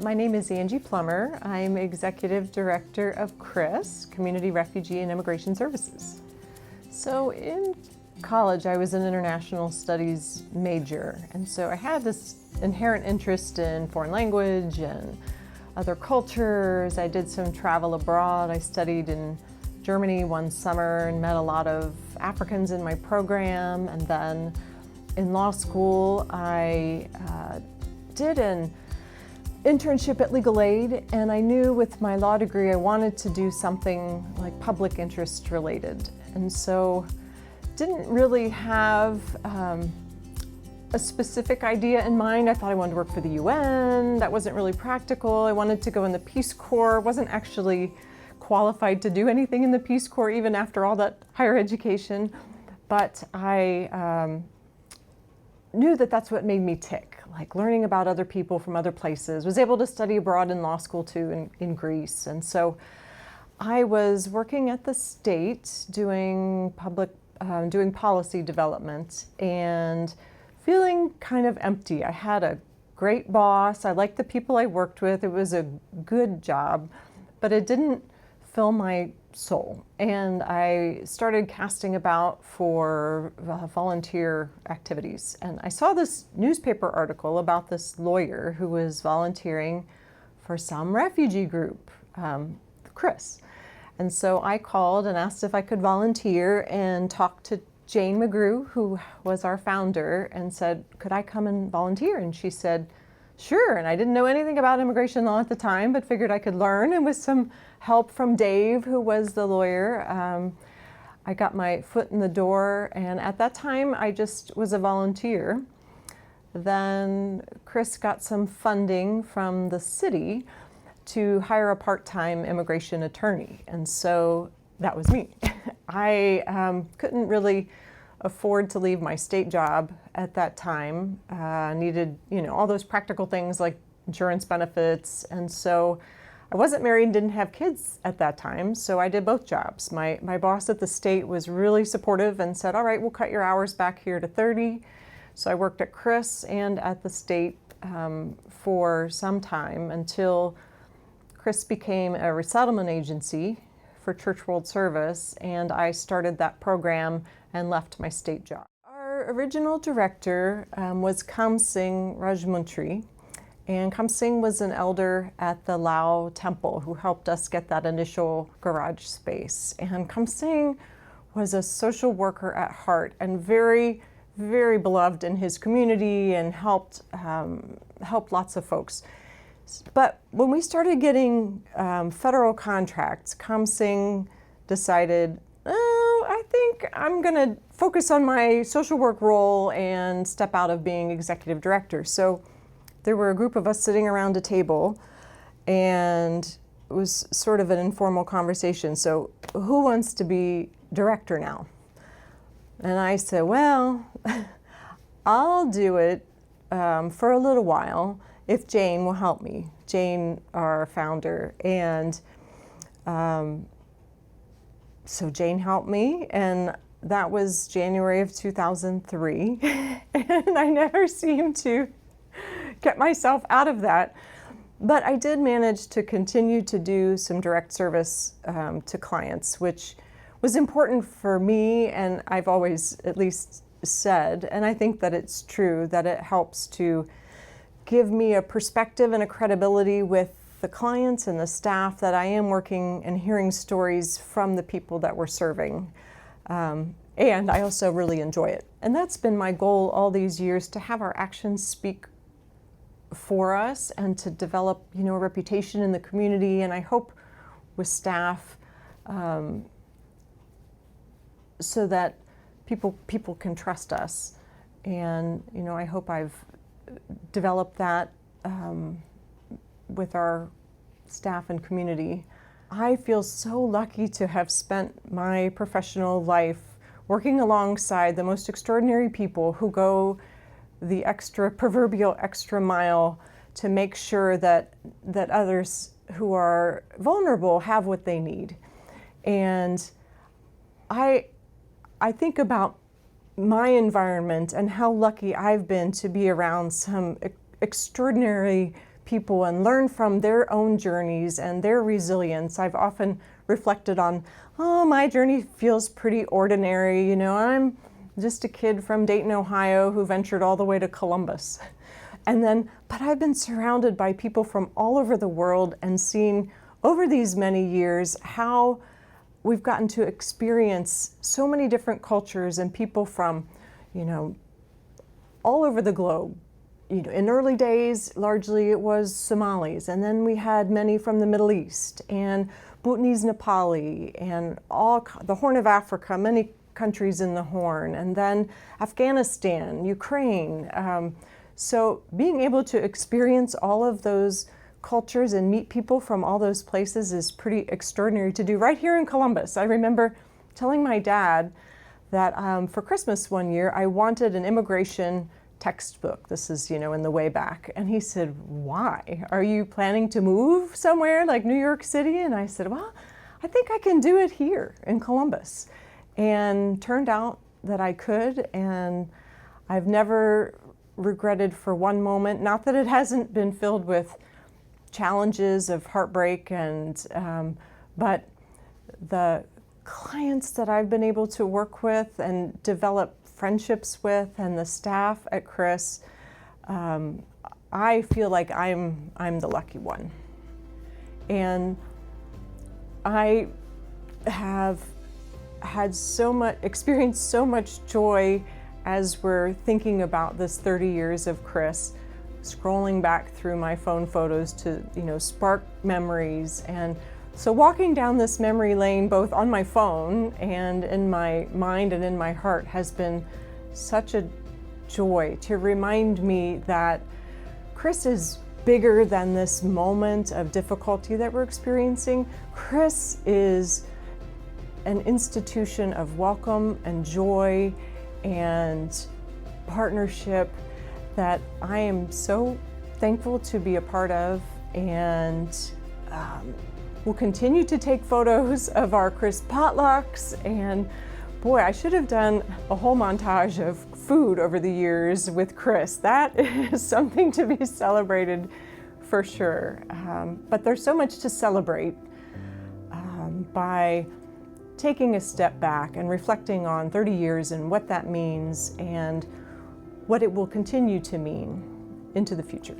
My name is Angie Plummer. I'm Executive Director of CRIS, Community Refugee and Immigration Services. So in college, I was an international studies major, and so I had this inherent interest in foreign language and other cultures. I did some travel abroad. I studied in Germany one summer and met a lot of Africans in my program, and then in law school, I did an internship at Legal Aid, and I knew with my law degree I wanted to do something like public interest related. And so didn't really have a specific idea in mind. I thought I wanted to work for the UN. That wasn't really practical. I wanted to go in the Peace Corps. Wasn't actually qualified to do anything in the Peace Corps even after all that higher education. But I knew that that's what made me tick, like learning about other people from other places. Was able to study abroad in law school too in Greece. And so I was working at the state doing policy development and feeling kind of empty. I had a great boss. I liked the people I worked with. It was a good job, but it didn't fill my soul. And I started casting about for volunteer activities. And I saw this newspaper article about this lawyer who was volunteering for some refugee group, CRIS. And so I called and asked if I could volunteer and talk to Jane McGrew, who was our founder, and said, could I come and volunteer? And she said, sure. And I didn't know anything about immigration law at the time, but figured I could learn. And with some help from Dave, who was the lawyer, I got my foot in the door. And at that time, I just was a volunteer. Then CRIS got some funding from the city to hire a part-time immigration attorney. And so that was me. I couldn't really afford to leave my state job at that time. Needed, all those practical things like insurance benefits. And so I wasn't married and didn't have kids at that time, so I did both jobs. My boss at the state was really supportive and said, all right, we'll cut your hours back here to 30. So I worked at CRIS and at the state for some time until CRIS became a resettlement agency for Church World Service, and I started that program and left my state job. Our original director was Kam Singh Rajmuntri, and Kam Singh was an elder at the Lao temple who helped us get that initial garage space. And Kam Singh was a social worker at heart and very, very beloved in his community and helped lots of folks. But when we started getting federal contracts, Kam Singh decided, I think I'm going to focus on my social work role and step out of being executive director. So there were a group of us sitting around a table, and it was sort of an informal conversation. So who wants to be director now? And I said, well, I'll do it for a little while if Jane will help me. Jane, our founder. And so Jane helped me, and that was January of 2003. And I never seemed to get myself out of that. But I did manage to continue to do some direct service to clients, which was important for me, and I've always at least said, and I think that it's true, that it helps to give me a perspective and a credibility with the clients and the staff that I am working and hearing stories from the people that we're serving. And I also really enjoy it. And that's been my goal all these years, to have our actions speak for us and to develop, a reputation in the community. And I hope with staff so that people can trust us. And, I hope I've developed that with our staff and community. I feel so lucky to have spent my professional life working alongside the most extraordinary people who go the proverbial extra mile to make sure that others who are vulnerable have what they need. And I think about my environment and how lucky I've been to be around some extraordinary people and learn from their own journeys and their resilience. I've often reflected on, oh, my journey feels pretty ordinary. You know, I'm just a kid from Dayton, Ohio who ventured all the way to Columbus. But I've been surrounded by people from all over the world and seen over these many years how we've gotten to experience so many different cultures and people from, you know, all over the globe. You know, in early days, largely it was Somalis, and then we had many from the Middle East and Bhutanese, Nepali, and all the Horn of Africa, many countries in the Horn, and then Afghanistan, Ukraine. So being able to experience all of those cultures and meet people from all those places is pretty extraordinary to do right here in Columbus. I remember telling my dad that for Christmas one year, I wanted an immigration textbook. This is, you know, in the way back. And he said, why? Are you planning to move somewhere like New York City? And I said, well, I think I can do it here in Columbus. And turned out that I could, and I've never regretted for one moment, not that it hasn't been filled with challenges of heartbreak, and but the clients that I've been able to work with and develop friendships with, and the staff at CRIS, I feel like I'm the lucky one. And I have had experienced so much joy as we're thinking about this 30 years of CRIS, scrolling back through my phone photos to, you know, spark memories. And so walking down this memory lane, both on my phone and in my mind and in my heart, has been such a joy to remind me that CRIS is bigger than this moment of difficulty that we're experiencing. CRIS is an institution of welcome and joy and partnership that I am so thankful to be a part of, and we'll continue to take photos of our CRIS potlucks. And boy, I should have done a whole montage of food over the years with CRIS. That is something to be celebrated for sure. But there's so much to celebrate by taking a step back and reflecting on 30 years and what that means and what it will continue to mean into the future.